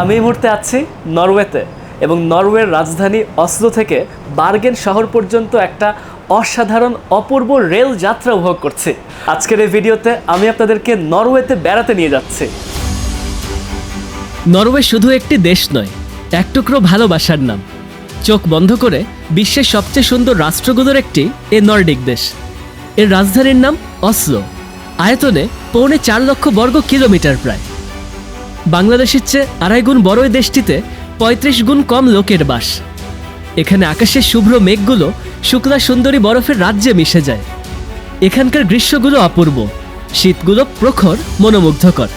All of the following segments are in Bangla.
আমি এই মুহূর্তে আছি নরওয়েতে এবং নরওয়ের রাজধানী অসলো থেকে বার্গেন শহর পর্যন্ত একটা অসাধারণ অপূর্ব রেল যাত্রা উপভোগ করছি। আজকের এই ভিডিওতে আমি আপনাদেরকে নরওয়েতে বেড়াতে নিয়ে যাচ্ছি। নরওয়ে শুধু একটি দেশ নয়, এক টুকরো ভালোবাসার নাম। চোখ বন্ধ করে বিশ্বের সবচেয়ে সুন্দর রাষ্ট্রগুলোর একটি এ নর্ডিক দেশ। এর রাজধানীর নাম অসলো। আয়তনে 4.5 লক্ষ বর্গ কিলোমিটার প্রায়। বাংলাদেশের চেয়ে 2.5 গুণ বড় এই দেশটিতে 35 গুণ কম লোকের বাস। এখানে আকাশের শুভ্র মেঘগুলো শুক্লা সুন্দরী বরফের রাজ্যে মিশে যায়। এখানকার গ্রীষ্মগুলো অপূর্ব, শীতগুলো প্রখর, মনোমুগ্ধকর।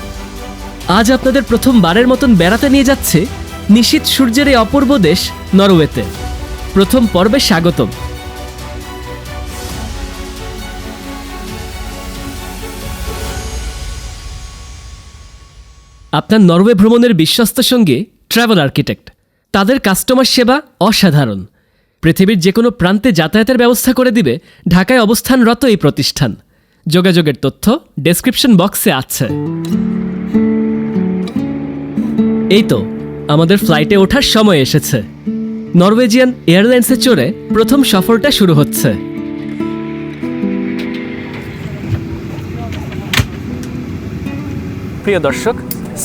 আজ আপনাদের প্রথমবারের মতন বেড়াতে নিয়ে যাচ্ছে নিশীথ সূর্যের এই অপূর্ব দেশ নরওয়েতে। প্রথম পর্বে স্বাগতম। আপনার নরওয়ে ভ্রমণের বিশ্বস্ত সঙ্গী ট্রাভেল আর্কিটেক্ট। তাদের কাস্টমার সেবা অসাধারণ। পৃথিবীর যে কোনো প্রান্তে যাতায়াতের ব্যবস্থা করে দিবে ঢাকায় অবস্থানরত এই প্রতিষ্ঠান। যোগাযোগের তথ্য ডেসক্রিপশন বক্সে আছে। এই তো আমাদের ফ্লাইটে ওঠার সময় এসেছে। নরওয়েজিয়ান এয়ারলাইন্সে চড়ে প্রথম সফরটা শুরু হচ্ছে। প্রিয় দর্শক,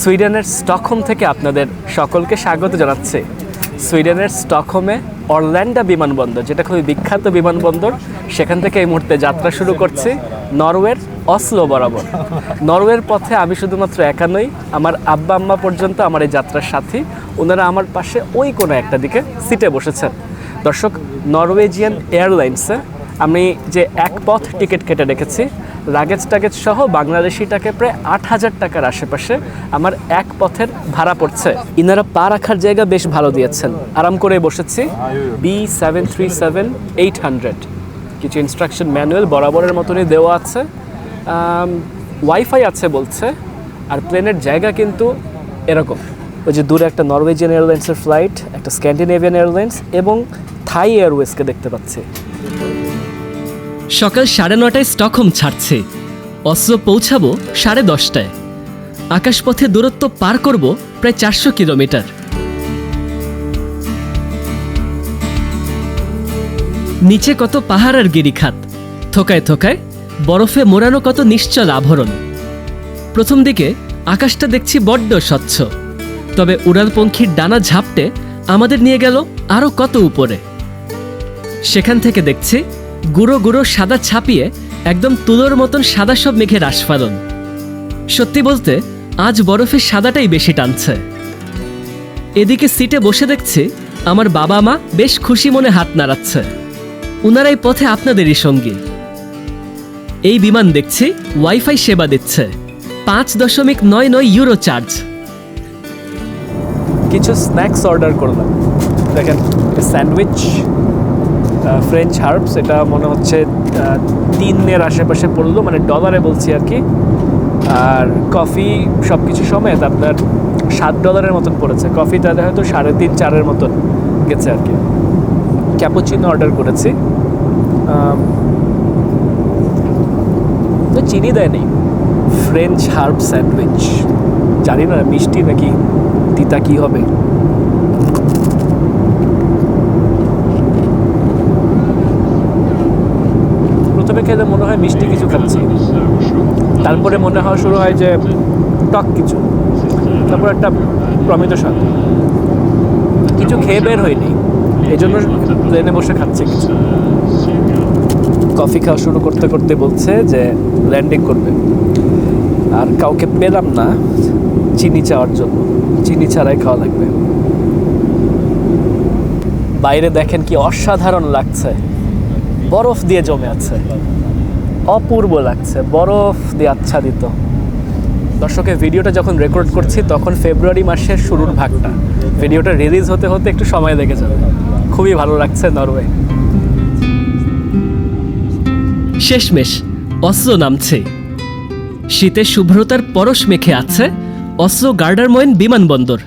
সুইডেনের স্টকহোম থেকে আপনাদের সকলকে স্বাগত জানাচ্ছি। সুইডেনের স্টকহোমে অরল্যান্ডা বিমানবন্দর, যেটা খুবই বিখ্যাত বিমানবন্দর, সেখান থেকে এই মুহূর্তে যাত্রা শুরু করছি নরওয়ের অসলো বরাবর। নরওয়ের পথে আমি শুধুমাত্র একা নই, আমার আব্বা আম্মা পর্যন্ত আমার এই যাত্রার সাথী। ওনারা আমার পাশে ওই কোনো একটা দিকে সিটে বসেছেন। দর্শক, নরওয়েজিয়ান এয়ারলাইন্সে আমি যে এক পথ টিকিট কেটে রেখেছি, লাগেজ টাগেজ সহ বাংলাদেশি টাকা প্রায় 8,000 টাকার আশেপাশে আমার এক পথের ভাড়া পড়ছে। ইনারা পা রাখার জায়গা বেশ ভালো দিয়েছেন, আরাম করে বসেছি। B737-800 কিছু ইনস্ট্রাকশন ম্যানুয়াল বরাবরের মতনই দেওয়া আছে। ওয়াইফাই আছে বলছে। আর প্লেনের জায়গা কিন্তু এরকম, ওই যে দূরে একটা নরওয়েজিয়ান এয়ারলাইন্সের ফ্লাইট, একটা স্ক্যান্ডিনেভিয়ান এয়ারলাইন্স এবং থাই এয়ারওয়েজকে দেখতে পাচ্ছি। সকাল 9:30টায় স্টকহোম ছাড়ছে। অসলো পৌঁছাবো 10:30টায়। আকাশপথে দূরত্ব পার করব প্রায় 400 কিলোমিটার। নিচে কত পাহাড় আর গিরিখাত, থোকায় থোকায় বরফে মোড়ানো কত নিশ্চল আভরণ। প্রথম দিকে আকাশটা দেখছি বড্ড স্বচ্ছ, তবে উড়ালপঙ্খীর ডানা ঝাপটে আমাদের নিয়ে গেল আরও কত উপরে। সেখান থেকে দেখছি গুঁড়ো গুঁড়ো সাদা ছাপিয়ে একদম তুলোর মতন সাদা সব মেঘের আস্ফালন। সত্যি বলতে আজ বরফের সাদাটাই বেশি টানছে। এদিকে সিটে বসে দেখছি আমার বাবা মা বেশ খুশি মনে হাত নাড়াচ্ছে। উনারাই পথে আপনাদেরই সঙ্গী। এই বিমান দেখছি ওয়াইফাই সেবা দিচ্ছে, 5.99 ইউরো চার্জ। কিছু স্ন্যাক্স অর্ডার করলাম। দেখেন, স্যান্ডউইচ, ফ্রেঞ্চ হার্বস, এটা মনে হচ্ছে 3 আশেপাশে পড়লো, মানে ডলারে বলছি আর কি। আর কফি সব কিছু সমেত আপনার $7 মতন পড়েছে। কফিটা হয়তো 3.5-4 মতন গেছে আর কি। ক্যাপুচিনো অর্ডার করেছি, তো চিনি দেয়নি। ফ্রেঞ্চ হার্ব স্যান্ডউইচ, জানি না মিষ্টি নাকি তিতা কি হবে। প্রথমে খেলে মনে হয় মিষ্টি কিছু খাচ্ছি, তারপরে মনে হওয়া শুরু হয় যে টক কিছু, তারপর একটা প্রমিত স্বাদ। কিছু খেয়ে বের হয়নি, এই জন্য প্লেনে বসে খাচ্ছে কিছু। কফি খাওয়া শুরু করতে করতে বলছে যে ল্যান্ডিং করবে, আর কাউকে পেলাম না চিনি চাওয়ার জন্য। চিনি ছাড়াই খাওয়া লাগবে। বাইরে দেখেন কি অসাধারণ লাগছে, বরফ দিয়ে জমে আছে, অপূর্ব লাগছে, বরফ দিয়ে আচ্ছাদিত। দর্শকের ভিডিওটা যখন রেকর্ড করছি তখন ফেব্রুয়ারি মাসের শুরুর ভাগটা, ভিডিওটা রিলিজ হতে হতে একটু সময় লেগে যাবে। খুবই ভালো লাগছে নরওয়ে। শেষমেশ অসলো নামছে। শীতের শুভ্রতার পরশ মেখে আছে অসলো গার্ডারমোয়েন বিমানবন্দর।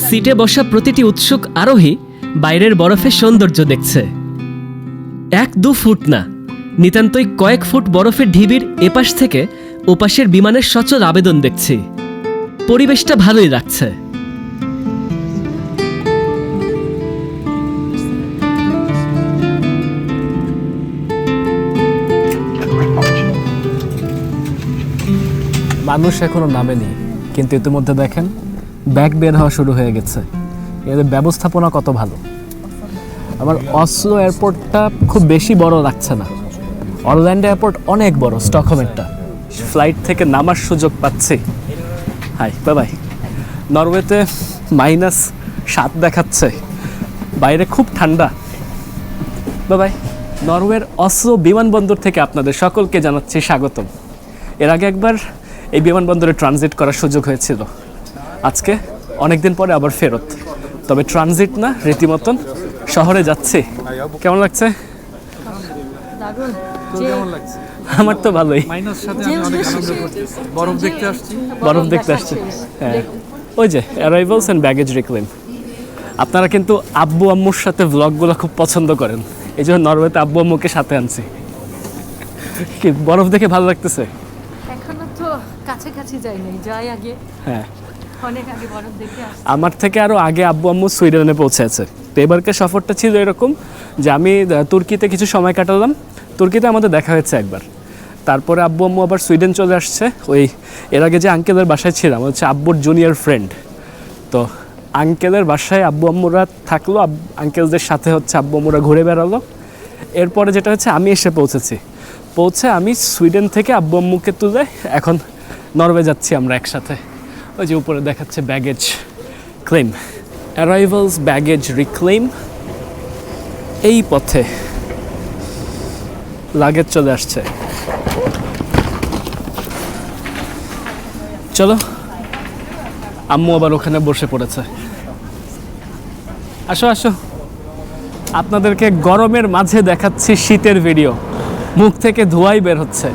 সিটে বসা প্রতিটি উৎসুক আরোহী বাইরের বরফের সৌন্দর্য দেখছে। 1-2 ফুট না, নিতান্তই কয়েক ফুট বরফের ঢিবির এপাশ থেকে ওপাশের বিমানের সচল আবেদন দেখছি। পরিবেশটা ভালোই লাগছে। মানুষ এখনো নামেনি, কিন্তু ইতিমধ্যে দেখেন ব্যাগ বের হওয়া শুরু হয়ে গেছে। এদের ব্যবস্থাপনা কত ভালো। আমার অসলো এয়ারপোর্টটা খুব বেশি বড় লাগছে না, অরল্যান্ডো এয়ারপোর্ট অনেক বড়, স্টকহোমেরটা। ফ্লাইট থেকে নামার সুযোগ পাচ্ছি। High by. নরওয়েতে -7 দেখাচ্ছে, বাইরে খুব ঠান্ডা। বাই। নরওয়ের অসলো বিমানবন্দর থেকে আপনাদের সকলকে জানাচ্ছি স্বাগতম। এর আগে একবার এই বিমানবন্দরে ট্রানজিট করার সুযোগ হয়েছিল, আজকে অনেক দিন পরে আবার ফেরত। তবে ট্রানজিট না, রীতিমতন শহরে যাচ্ছি। কেমন লাগছে? আমার তো ভালোই। বরফ দেখতে আসছি। বরফ দেখতে আসছে, হ্যাঁ। ওই যে অ্যারাইভালস অ্যান্ড ব্যাগেজ রিক্লেম। আপনারা কিন্তু আব্বু আম্মুর সাথে ভ্লগগুলো খুব পছন্দ করেন, এই জন্য নরওয়েতে আব্বু আম্মুকে সাথে আনছি। কি বরফ দেখে ভালো লাগতেছে? এখনো তো কাছাকাছি যাইনি, যাই আগে, হ্যাঁ। অনেক আগে বরফ দেখে আসছি। আমার থেকে আরও আগে আব্বু আম্মু সুইডেনে পৌঁছেছে। তো এবারকার সফরটা ছিল এরকম যে আমি তুর্কিতে কিছু সময় কাটালাম। তুর্কিতে আমাদের দেখা হয়েছে একবার, তারপরে আব্বু আম্মু আবার সুইডেন চলে আসছে। এর আগে যে আঙ্কেলের বাসায় ছিলাম, হচ্ছে আব্বুর জুনিয়র ফ্রেন্ড। তো আঙ্কেলের বাসায় আব্বু আম্মুরা থাকলো, আঙ্কেলদের সাথে হচ্ছে আব্বু আম্মুরা ঘুরে বেড়ালো। এরপরে যেটা হচ্ছে আমি এসে পৌঁছে আমি সুইডেন থেকে আব্বু আম্মুকে তুলে এখন নরওয়ে যাচ্ছি আমরা একসাথে। ওই যে উপরে দেখাচ্ছে baggage claim, arrivals baggage reclaim. এই পথে লাগেজ চলে আসছে। চলো, আম্মু আবার ওখানে বসে পড়েছে। আসো আসো, আপনাদেরকে গরমের মাঝে দেখাচ্ছি শীতের ভিডিও। মুখ থেকে ধোঁয়াই বের হচ্ছে,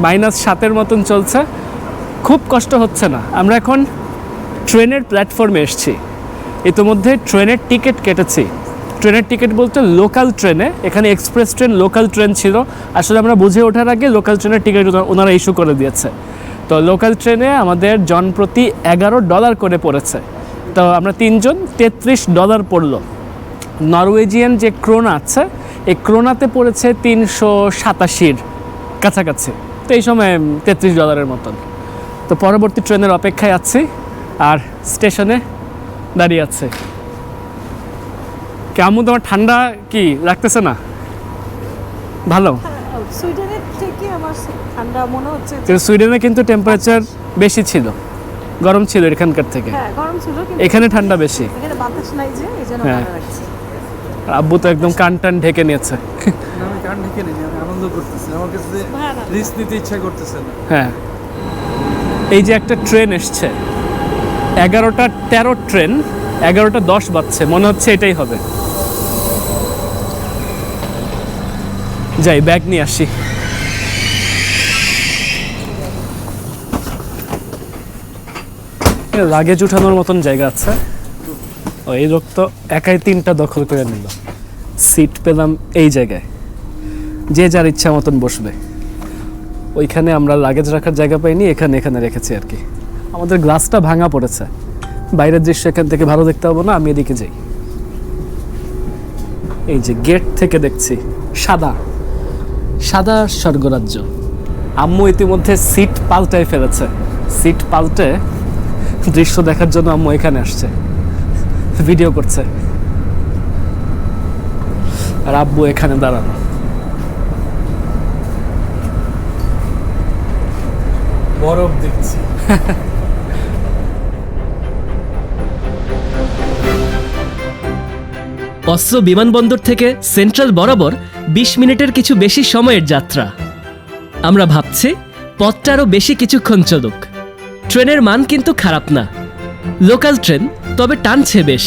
-7 মতন চলছে, খুব কষ্ট হচ্ছে না। আমরা এখন ট্রেনের প্ল্যাটফর্মে এসেছি। ইতিমধ্যে ট্রেনের টিকিট কেটেছি। ট্রেনের টিকিট বলতে লোকাল ট্রেনে, এখানে এক্সপ্রেস ট্রেন, লোকাল ট্রেন ছিল। আসলে আমরা বুঝে ওঠার আগে লোকাল ট্রেনের টিকিট ওনারা ইস্যু করে দিয়েছে। তো লোকাল ট্রেনে আমাদের জনপ্রতি $11 করে পড়েছে। তো আমরা 3 জন, $33 পড়লো। নরওয়েজিয়ান যে ক্রোনা আছে, এই ক্রোনাতে পড়েছে 387 কাছাকাছি। তো এই সময় $33 মতন। তো পরবর্তী ট্রেনের অপেক্ষায় আছি আর স্টেশনে দাঁড়িয়ে আছে। কেমন তোমার ঠান্ডা কি লাগতেছে? না ভালো। সুইডেনের থেকে আমার ঠান্ডা মনে হচ্ছে। সুইডেনে কিন্তু টেম্পারেচার বেশি ছিল, গরম ছিল এখানকার থেকে। হ্যাঁ, গরম ছিল, কিন্তু এখানে ঠান্ডা বেশি। এখানে বাতাস নাই যে, এইজন্য হ্যাঁ। ভালো লাগছে। আর আব্বু তো একদম কান টান ঢেকে নিয়েছে। আমি কান ঢেকে নিই, আমি আনন্দ করতেছি। আমার কাছে রিস্ক নিতে ইচ্ছা করতেছে না। হ্যাঁ, এই যে একটা ট্রেন এসছে, 11:13 ট্রেন, 11:10 বাজছে, মনে হচ্ছে এটাই হবে। যাই, ব্যাগ নিয়ে আসি। লাগেজ উঠানোর মতন জায়গা আছে। এই লোক তো একাই 3টা দখল করে নিল। সিট পেলাম এই জায়গায়, যে যার ইচ্ছা মতন বসবে। ওইখানে আমরা লাগেজ রাখার জায়গা পাইনি, এখানে রেখেছি আর কি। আমাদের গ্লাসটা ভাঙা পড়েছে, বাইরের দৃশ্য এখান থেকে ভালো দেখতে হবে না, আমি এদিকে যাই। এই যে গেট থেকে দেখছি সাদা স্বর্গরাজ্য। আম্মু ইতিমধ্যে সিট পাল্টায় ফেলেছে। সিট পাল্টে দৃশ্য দেখার জন্য আম্মু এখানে আসছে, ভিডিও করছে। আর আব্বু এখানে দাঁড়ানো। বরফ দেখছি। অস্ত্র বিমানবন্দর থেকে সেন্ট্রাল বরাবর 20 মিনিটের কিছু বেশি সময়ের যাত্রা। আমরা ভাবছি পথটা আরও বেশি কিছুক্ষণ চলুক। ট্রেনের মান কিন্তু খারাপ না, লোকাল ট্রেন, তবে টানছে বেশ।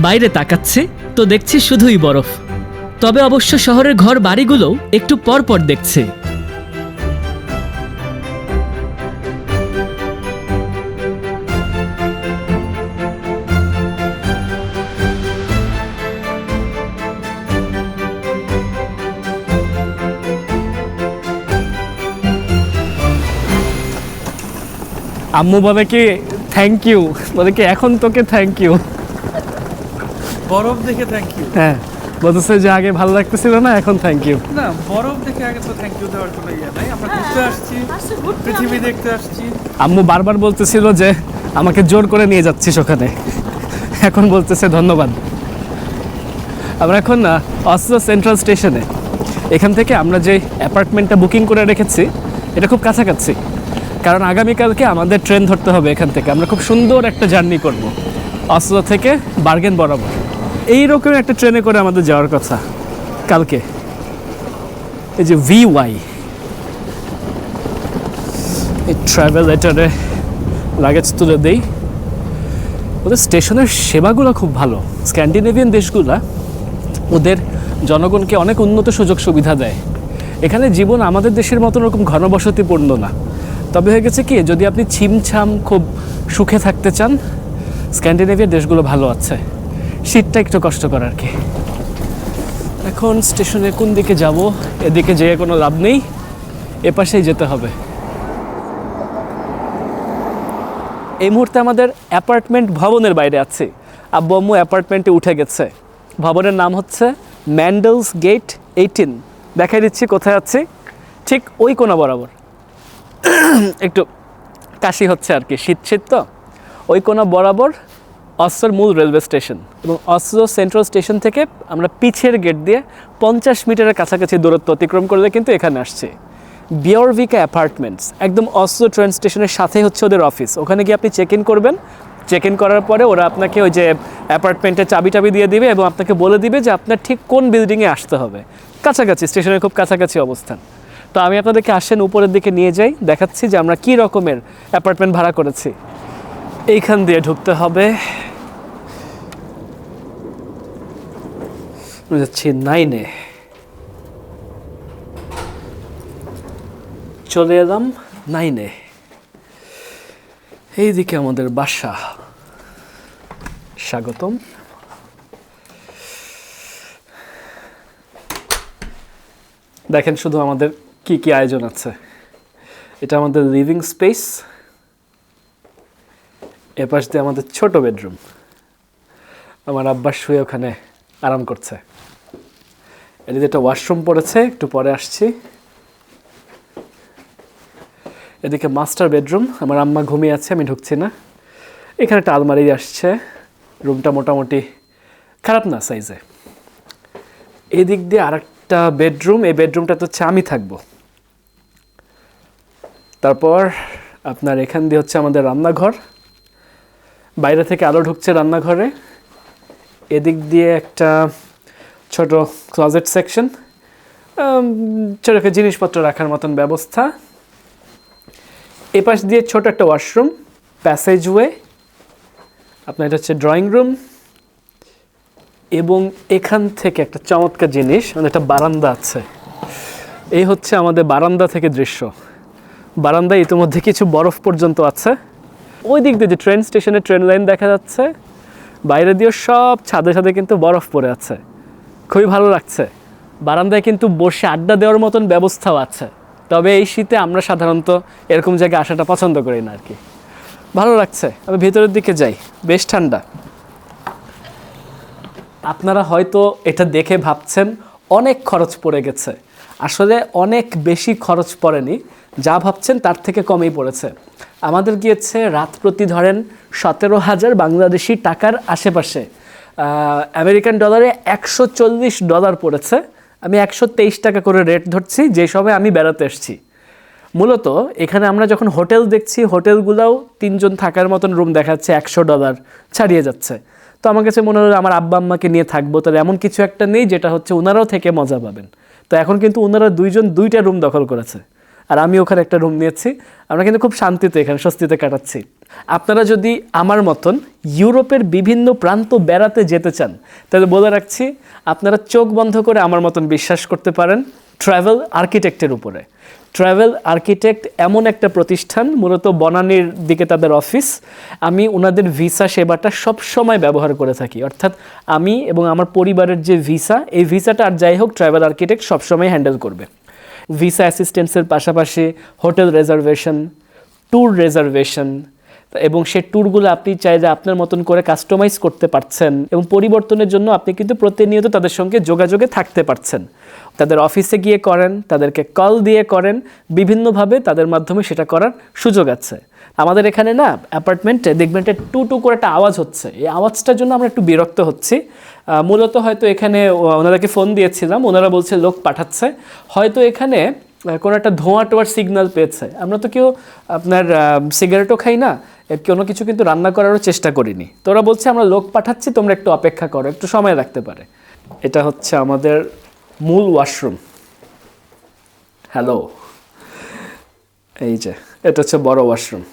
বাইরে তাকাচ্ছি তো দেখছি শুধুই বরফ। তবে অবশ্য শহরের ঘর বাড়িগুলোও একটু পর পর দেখছি। আম্মু বলে কি থ্যাংক ইউ, বলে কি এখন তোকে থ্যাংক ইউ। বরফ দেখে থ্যাংক ইউ? হ্যাঁ, বলতেছে যে আগে ভালো লাগতেছিল না, এখন থ্যাংক ইউ। না, বরফ দেখে আগে তো থ্যাংক ইউ দেওয়ার কোনো ইয়ে নাই। আমরা ঘুরতে আসছি, আসছে ঘুরতে পৃথিবী দেখতে আসছি। আম্মু বারবার বলতেছিল যে আমাকে জোর করে নিয়ে যাচ্ছিস ওখানে, এখন বলতেছে ধন্যবাদ। আমরা এখন অসলো সেন্ট্রাল স্টেশনে। এখান থেকে আমরা যে অ্যাপার্টমেন্টটা বুকিং করে রেখেছি এটা খুব কাছাকাছি, কারণ আগামীকালকে আমাদের ট্রেন ধরতে হবে এখান থেকে। আমরা খুব সুন্দর একটা জার্নি করব অসলো থেকে বার্গেন বরাবর। এইরকম একটা ট্রেনে করে আমাদের যাওয়ার কথা কালকে। এই যে VY, এই ট্রাভেল লেটারে লাগেজ তুলে দেই। ওদের স্টেশনের সেবাগুলো খুব ভালো। স্ক্যান্ডিনেভিয়ান দেশগুলা ওদের জনগণকে অনেক উন্নত সুযোগ সুবিধা দেয়। এখানে জীবন আমাদের দেশের মতন ওরকম ঘনবসতিপূর্ণ না, তবে হয়ে গেছে কি, যদি আপনি ছিমছাম খুব সুখে থাকতে চান, স্ক্যান্ডিনেভিয়ার দেশগুলো ভালো আছে। শীতটা একটু কষ্টকর আর কি। এখন স্টেশনে কোন দিকে যাব? এদিকে যেয়ে কোনো লাভ নেই, এপাশেই যেতে হবে। এই মুহূর্তে আমাদের অ্যাপার্টমেন্ট ভবনের বাইরে আছে। আব্বু আম্মু অ্যাপার্টমেন্টে উঠে গেছে। ভবনের নাম হচ্ছে ম্যান্ডেলস গেট 18। দেখাই দিচ্ছি কোথায় আছি, ঠিক ওই কোণা বরাবর। একটু কাশি হচ্ছে আর কি, শীত শীত তো। ওই কোণা বরাবর অসলোর মূল রেলওয়ে স্টেশন, এবং অসলো সেন্ট্রাল স্টেশন থেকে আমরা পিছের গেট দিয়ে 50 মিটারের কাছাকাছি দূরত্ব অতিক্রম করলে কিন্তু এখানে আসছে বিয়রভিকা অ্যাপার্টমেন্টস। একদম অসলো ট্রেন স্টেশনের সাথেই হচ্ছে ওদের অফিস। ওখানে গিয়ে আপনি চেক ইন করবেন। চেক ইন করার পরে ওরা আপনাকে ওই যে অ্যাপার্টমেন্টের চাবি টাবি দিয়ে দিবে এবং আপনাকে বলে দিবে যে আপনার ঠিক কোন বিল্ডিংয়ে আসতে হবে। কাছাকাছি, স্টেশনের খুব কাছাকাছি অবস্থান। তো আমি আপনাদেরকে আসেন উপরের দিকে নিয়ে যাই, দেখাচ্ছি যে আমরা কী রকমের অ্যাপার্টমেন্ট ভাড়া করেছি। এইখান দিয়ে ঢুকতে হবে। যাচ্ছি 9-এ, চলে এলাম 9-এ। এইদিকে আমাদের বাসা। স্বাগতম। দেখেন শুধু আমাদের কি কি আয়োজন আছে। এটা আমাদের লিভিং স্পেস। এপাশ দিয়ে আমাদের ছোট বেডরুম। আমার আব্বা শুয়ে ওখানে আরাম করছে। এদিকে একটা ওয়াশরুম পড়েছে, একটু পরে আসছি। এদিকে মাস্টার বেডরুম, আমার আম্মা ঘুমিয়ে আছে, আমি ঢুকছি না। এখানে একটা আলমারি আসছে। রুমটা মোটামুটি খারাপ না সাইজে। এদিক দিয়ে আরেকটা বেডরুম, এই বেডরুমটাতে হচ্ছে আমি থাকবো। তারপর আপনার এখান দিয়ে হচ্ছে আমাদের রান্নাঘর। বাইরে থেকে আলো ঢুকছে রান্নাঘরে। এদিক দিয়ে একটা ছোট ক্লোজেট সেকশন, ছোট একটা জিনিসপত্র রাখার মতন ব্যবস্থা। এপাশ দিয়ে ছোট একটা ওয়াশরুম, প্যাসেজওয়ে। আপনার এটা হচ্ছে ড্রয়িং রুম, এবং এখান থেকে একটা চমৎকার জিনিস, মানে একটা বারান্দা আছে। এই হচ্ছে আমাদের বারান্দা থেকে দৃশ্য। বারান্দায় ইতিমধ্যে কিছু বরফ পর্যন্ত আছে। ওই দিক দিয়ে যে ট্রেন স্টেশনের ট্রেন লাইন দেখা যাচ্ছে, বাইরে দিয়ে সব ছাদে ছাদে কিন্তু বরফ পড়ে আছে। খুবই ভালো লাগছে। বারান্দায় কিন্তু বসে আড্ডা দেওয়ার মতন ব্যবস্থাও আছে। তবে এই শীতে আমরা সাধারণত এরকম জায়গায় আসাটা পছন্দ করি না আর কি। ভালো লাগছে। আমি ভেতরের দিকে যাই, বেশ ঠান্ডা। আপনারা হয়তো এটা দেখে ভাবছেন অনেক খরচ পড়ে গেছে। আসলে অনেক বেশি খরচ পড়েনি, যা ভাবছেন তার থেকে কমই পড়েছে। আমাদের গিয়েছে রাত প্রতি ধরেন 17,000 বাংলাদেশি টাকার আশেপাশে। আমেরিকান ডলারে $140 পড়েছে। আমি 123 টাকা করে রেট ধরছি, যে সবে আমি বেড়াতে এসেছি। মূলত এখানে আমরা যখন হোটেল দেখছি, হোটেলগুলোও 3 জন থাকার মতন রুম দেখাচ্ছে $100 ছাড়িয়ে যাচ্ছে। তো আমার কাছে মনে হলো আমার আব্বা আম্মাকে নিয়ে থাকবো, তাহলে এমন কিছু একটা নেই যেটা হচ্ছে ওনারাও থেকে মজা পাবেন। তো এখন কিন্তু ওনারা 2 জন 2টা রুম দখল করেছে, আর আমি ওখানে একটা রুম নিয়েছি। আমরা কিন্তু খুব শান্তিতে এখানে স্বস্তিতে কাটাচ্ছি। আপনারা যদি আমার মতন ইউরোপের বিভিন্ন প্রান্ত বেড়াতে যেতে চান, তাহলে বলে রাখছি আপনারা চোখ বন্ধ করে আমার মতন বিশ্বাস করতে পারেন ট্রাভেল আর্কিটেক্টের উপরে। ট্রাভেল আর্কিটেক্ট এমন একটা প্রতিষ্ঠান, মূলত বনানীর দিকে তাদের অফিস। আমি ওনাদের ভিসা সেবাটা সব সময় ব্যবহার করে থাকি। অর্থাৎ আমি এবং আমার পরিবারের যে ভিসা, এই ভিসাটা আর যাই হোক ট্রাভেল আর্কিটেক্ট সবসময় হ্যান্ডেল করবে। ভিসা অ্যাসিস্ট্যান্সের পাশাপাশি হোটেল রিজার্ভেশন, ট্যুর রেজার্ভেশন, এবং সেই ট্যুরগুলো আপনি চাইলে আপনার মতন করে কাস্টমাইজ করতে পারছেন এবং পরিবর্তনের জন্য আপনি কিন্তু প্রতিনিয়ত তাদের সঙ্গে যোগাযোগে থাকতে পারছেন। তাদের অফিসে গিয়ে করেন, তাদেরকে কল দিয়ে করেন, বিভিন্নভাবে তাদের মাধ্যমে সেটা করার সুযোগ আছে। আমাদের এখানে না অ্যাপার্টমেন্টে দেখবেন একটা টু টু করে একটা আওয়াজ হচ্ছে, এই আওয়াজটার জন্য আমরা একটু বিরক্ত হচ্ছি। মূলত হয়তো এখানে ওনাদেরকে ফোন দিয়েছিলাম, ওনারা বলছে লোক পাঠাচ্ছে, হয়তো এখানে কোনো একটা ধোঁয়া টোয়ার সিগন্যাল পেয়েছে। আমরা তো কেউ আপনার সিগারেটও খাই না, কোনো কিছু কিন্তু রান্না করারও চেষ্টা করিনি। তো ওরা বলছে আমরা লোক পাঠাচ্ছি, তোমরা একটু অপেক্ষা করো, একটু সময় রাখতে পারে। এটা হচ্ছে আমাদের মূল ওয়াশরুম। হ্যালো, এই যে এটা হচ্ছে বড় ওয়াশরুম।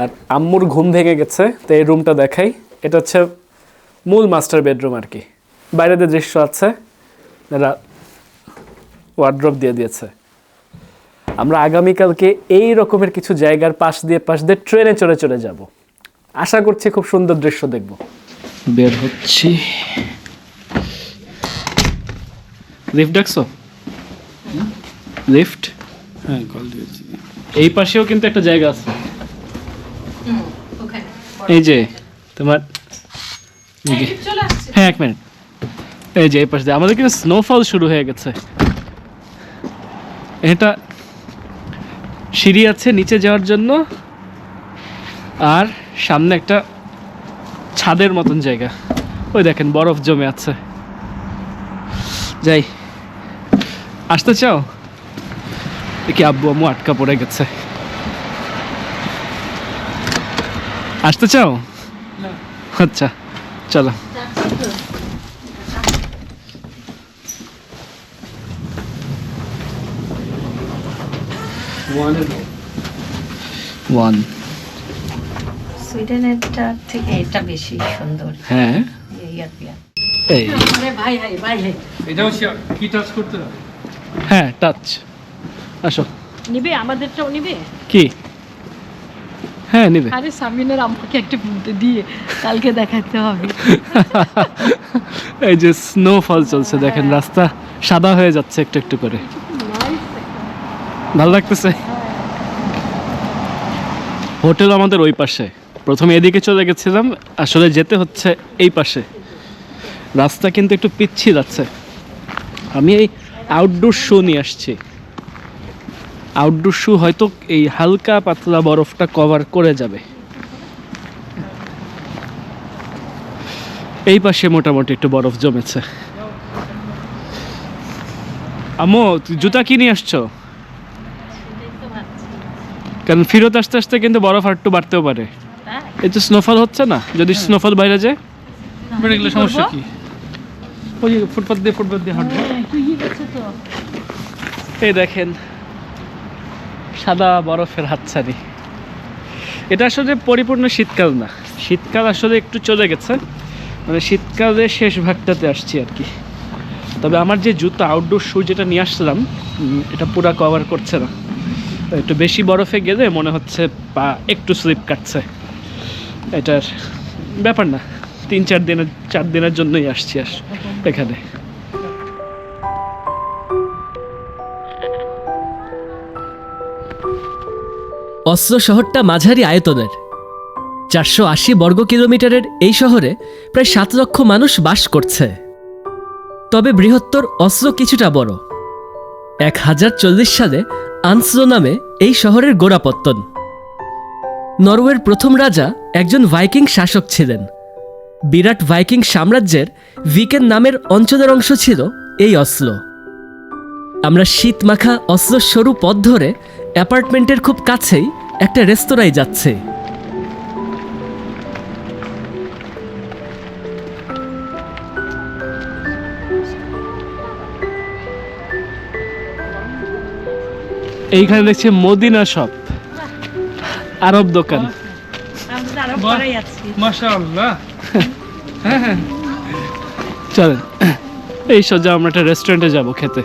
আর আম্মুর ঘুম ভেঙে গেছে, তো এই রুমটা দেখাই। এটা হচ্ছে মূল মাস্টার বেডরুম আর কি। বাইরে যে দৃশ্য আছে, এরা ওয়ার্ড্রপ দিয়ে দিয়েছে। আমরা আগামীকালকে এই রকমের কিছু জায়গার পাশ দিয়ে ট্রেনে চড়ে যাব। আশা করছি খুব সুন্দর দৃশ্য দেখব। বের হচ্ছি। লিফট ডাকছো? লিফট? হ্যাঁ, কল দিয়েছি। এই পাশেও কিন্তু একটা জায়গা আছে। এই যে তোমার, হ্যাঁ 1 মিনিট, এই যে এই পাশে দিয়ে আমাদের কিন্তু স্নোফল শুরু হয়ে গেছে। এটা সিঁড়ি আছে নিচে যাওয়ার জন্য, আর সামনে একটা ছাদের মতন জায়গা। ওই দেখেন বরফ জমে আছে। যাই, আসতে চাও? দেখি আব্বু আম্মু আটকা পড়ে গেছে। আসতে চাও? আচ্ছা চলো। ওয়ান। সুইডেনেরটা থেকে এটা বেশি সুন্দর। হ্যাঁ এই ভাই ভাই ভাই ভাই এটা হচ্ছে কি টাচ করতে হবে? হ্যাঁ টাচ। আসো। নিবে আমাদেরটাও নিবে? কি? হ্যাঁ নিবে। আরে সামিনের আমাকে একটা বলতে দিয়ে কালকে দেখাতে হবে। এই যে স্নোফল চলছে দেখেন, রাস্তা সাদা হয়ে যাচ্ছে একটু একটু করে। ভালো লাগতেছে। হোটেল আমাদের ওই পাশে। প্রথমে এদিকে চলে গেছিলাম, আসলে যেতে হচ্ছে এই পাশে। রাস্তা কিন্তু একটু পিচ্ছিল আছে। আমি এই আউটডোর শু নিয়ে আসছি। আউটডোর শু হয়তো এই হালকা পাতলা বরফটা কভার করে যাবে। এই পাশে মোটামুটি একটু বরফ জমেছে। আম্মু জুতা কি নিয়ে আসছো? কারণ ফিরত আসতে আসতে কিন্তু বরফ আর একটু বাড়তেও পারে। এই তো স্নোফল হচ্ছে না, যদি স্নোফল বাইরে যায় এগুলো সমস্যা কি? ওই ফুটপাথ দিয়ে হাঁটবো। এই দেখেন সাদা বরফের হাতছানি। এটা আসলে পরিপূর্ণ শীতকাল না, শীতকাল আসলে একটু চলে গেছে, মানে শীতকালের শেষ ভাগটাতে আসছি আর কি। তবে আমার যে জুতো আউটডোর শু যেটা নিয়ে আসছিলাম, এটা পুরা কভার করছে না। একটু বেশি বরফে গেলে মনে হচ্ছে পা একটু স্লিপ কাটছে। এটার ব্যাপার না, 3-4 দিনের জন্যই আসছি এখানে। অসলো শহরটা মাঝারি আয়তনের। 480 বর্গ কিলোমিটারের এই শহরে প্রায় 7 লক্ষ মানুষ বাস করছে। তবে বৃহত্তর অসলো কিছুটা বড়। 1040 সালে আনসলো নামে এই শহরের গোড়াপত্তন। নরওয়ের প্রথম রাজা একজন ভাইকিং শাসক ছিলেন। বিরাট ভাইকিং সাম্রাজ্যের ভিকেন নামের অঞ্চলের অংশ ছিল এই অসলো। আমরা শীত মাখা অসলোর সরু পথ ধরে অ্যাপার্টমেন্টের খুব কাছেই একটা রেস্তোরাঁয় যাচ্ছে। এইখানে দেখছি মদিনা শপ, আরব দোকান। মাশাআল্লাহ। চলেন এই সোজা আমরা একটা রেস্টুরেন্টে যাব খেতে।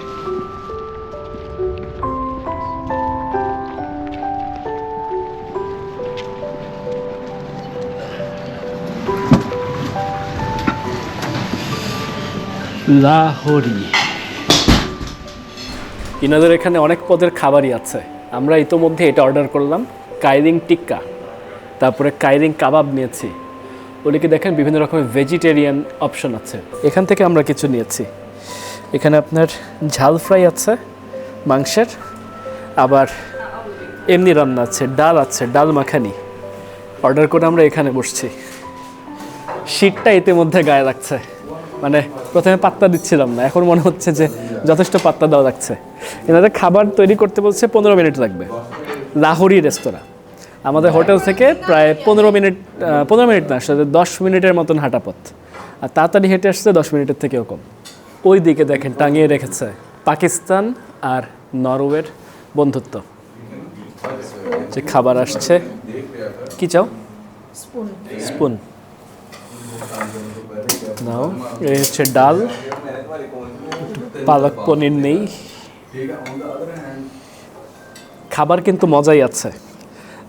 লাহোরি। ইনাদের এখানে অনেক পদের খাবারই আছে। আমরা ইতোমধ্যে এটা অর্ডার করলাম, কাইরিং টিক্কা, তারপরে কাইরিং কাবাব নিয়েছি। ওদিকে দেখেন বিভিন্ন রকমের ভেজিটেরিয়ান অপশন আছে। এখান থেকে আমরা কিছু নিয়েছি। এখানে আপনার ঝাল ফ্রাই আছে মাংসের, আবার এমনি রান্না আছে, ডাল আছে, ডাল মাখানি। অর্ডার করে আমরা এখানে বসছি। শীতটা ইতিমধ্যে গায়ে লাগছে, মানে প্রথমে পাত্তা দিচ্ছিলাম না, এখন মনে হচ্ছে যে যথেষ্ট পাত্তা দেওয়া লাগছে। এনাদের খাবার তৈরি করতে বলছে 15 মিনিট লাগবে। লাহোরি রেস্তোরাঁ আমাদের হোটেল থেকে প্রায় 15 মিনিট না, আসলে 10 মিনিটের মতন হাঁটা পথ। আর তাড়াতাড়ি হেঁটে আসছে 10 মিনিটের থেকেও কম। ওই দিকে দেখেন টাঙিয়ে রেখেছে পাকিস্তান আর নরওয়ের বন্ধুত্ব। যে খাবার আসছে, কি চাও? স্পুন নাও। এই হচ্ছে ডাল, পালক পনির নেই। খাবার কিন্তু মজাই আছে,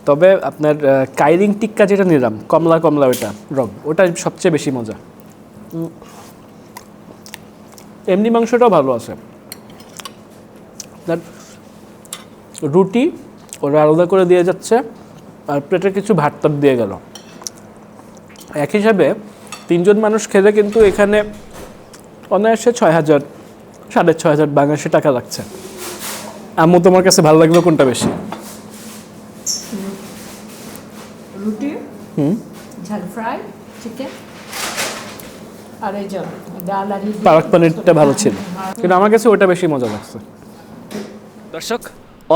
তবে আপনার কাইরিং টিক্কা যেটা নিলাম কমলা কমলা ওইটা রং, ওটা সবচেয়ে বেশি মজা। এমনি মাংসটাও ভালো আছে। আপনার রুটি ওরা আলাদা করে দিয়ে যাচ্ছে, আর প্লেটে কিছু ভাত টাত দিয়ে গেল। এক হিসাবে 3 জন মানুষ খেলে কিন্তু এখানে অনায়াসে 6,000 6,500 বাংলাদেশি টাকা লাগছে। আম্মু, তোমার কাছে ভালো লাগলো কোনটা বেশি? রুটি, ঝাল ফ্রাই, চিকেন, আর এই যে ডাল আর পালক পনিরটা ভালো ছিল, কিন্তু আমার কাছে ওটা বেশি মজা লাগছে। দর্শক,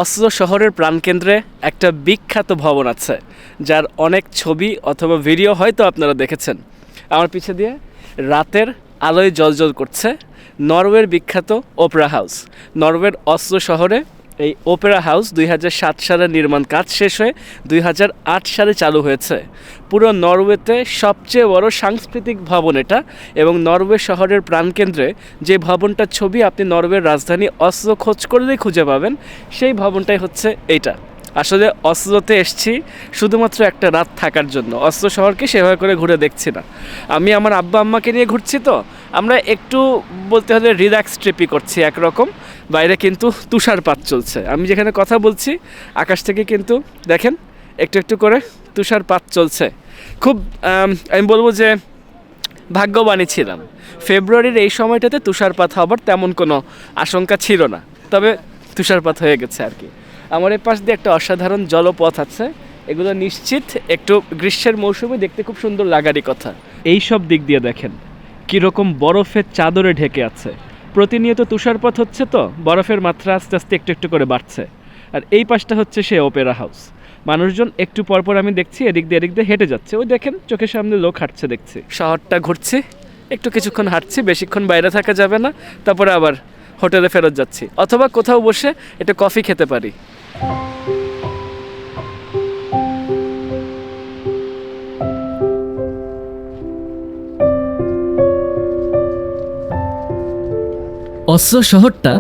অসলো শহরের প্রাণকেন্দ্রে একটা বিখ্যাত ভবন আছে, যার অনেক ছবি অথবা ভিডিও হয়তো আপনারা দেখেছেন। আমার পিছে দিয়ে রাতের আলোয় জ্বলজ্বল করছে নরওয়ের বিখ্যাত ওপেরা হাউস। নরওয়ের অসলো শহরে এই ওপেরা হাউস 2007 সালে নির্মাণ কাজ শেষ হয়ে 2008 সালে চালু হয়েছে। পুরো নরওয়েতে সবচেয়ে বড় সাংস্কৃতিক ভবন এটা, এবং নরওয়ে শহরের প্রাণকেন্দ্রে যে ভবনটার ছবি আপনি নরওয়ের রাজধানী অসলো খোঁজ করলেই খুঁজে পাবেন, সেই ভবনটাই হচ্ছে এইটা। আসলে অসলোতে এসেছি শুধুমাত্র একটা রাত থাকার জন্য। অসলো শহরকে সেভাবে করে ঘুরে দেখছি না। আমি আমার আব্বা আম্মাকে নিয়ে ঘুরছি, তো আমরা একটু বলতে হলে রিল্যাক্স ট্রিপই করছি একরকম। বাইরে কিন্তু তুষারপাত চলছে। আমি যেখানে কথা বলছি আকাশ থেকে কিন্তু দেখেন একটু একটু করে তুষারপাত চলছে। খুব আমি বলবো যে ভাগ্যবানই ছিলাম। ফেব্রুয়ারির এই সময়টাতে তুষারপাত হবার তেমন কোনো আশঙ্কা ছিল না, তবে তুষারপাত হয়ে গেছে আর কি। আমার এই পাশ দিয়ে একটা অসাধারণ জলপথ আছে, এগুলো নিশ্চিত একটু গ্রীষ্মের মৌসুমে দেখতে খুব সুন্দর লাগারই কথা। এই সব দিক দিয়ে দেখেন কীরকম বরফের চাদরে ঢেকে আছে। প্রতিনিয়ত তুষারপাত হচ্ছে, তো বরফের মাত্রা আস্তে আস্তে একটু একটু করে বাড়ছে। আর এই পাশটা হচ্ছে সে ওপেরা হাউস। মানুষজন একটু পরপর আমি দেখছি এদিক দিয়ে হেঁটে যাচ্ছে। ওই দেখেন চোখের সামনে লোক হাঁটছে দেখছি। শহরটা ঘুরছি, একটু কিছুক্ষণ হাঁটছি, বেশিক্ষণ বাইরে থাকা যাবে না, তারপরে আবার হোটেলে ফেরত যাচ্ছি, অথবা কোথাও বসে একটু কফি খেতে পারি। অসলো শহরটা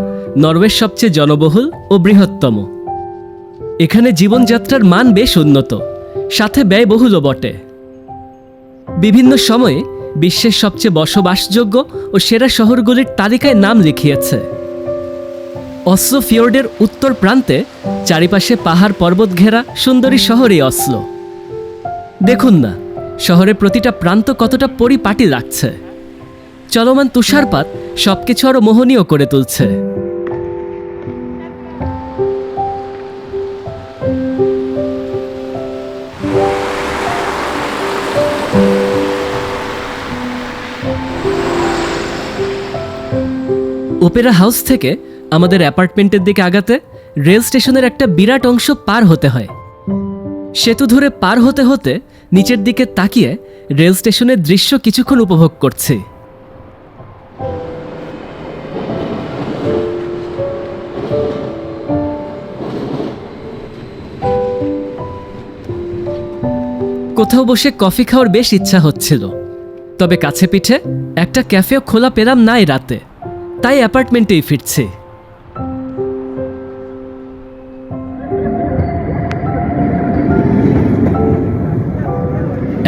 নরওয়ের সবচেয়ে জনবহুল ও বৃহত্তম। এখানে জীবনযাত্রার মান বেশ উন্নত, সাথে ব্যয়বহুলও বটে। বিভিন্ন সময়ে বিশ্বের সবচেয়ে বসবাসযোগ্য ও সেরা শহরগুলির তালিকায় নাম লিখিয়েছে। অসলো ফিওর্ডের উত্তর প্রান্তে চারিপাশে পাহাড় পর্বত ঘেরা সুন্দরী শহরই অসলো। দেখুন না, শহরের প্রতিটা প্রান্ত কতটা পরিপাটি লাগছে। চলমান তুষারপাত সবকিছু আরো মোহনীয় করে তুলছে। ওপেরা হাউস থেকে আমাদের অ্যাপার্টমেন্টের দিকে আগাতে রেল স্টেশনের একটা বিরাট অংশ পার হতে হয়। সেতু ধরে পার হতে হতে নিচের দিকে তাকিয়ে রেল স্টেশনের দৃশ্য কিছুক্ষণ উপভোগ করছি। কোথাও বসে কফি খাওয়ার বেশ ইচ্ছা হচ্ছিল, তবে কাছে পিঠে একটা ক্যাফেও খোলা পেলাম না এই রাতে, তাই অ্যাপার্টমেন্টেই ফিরছি।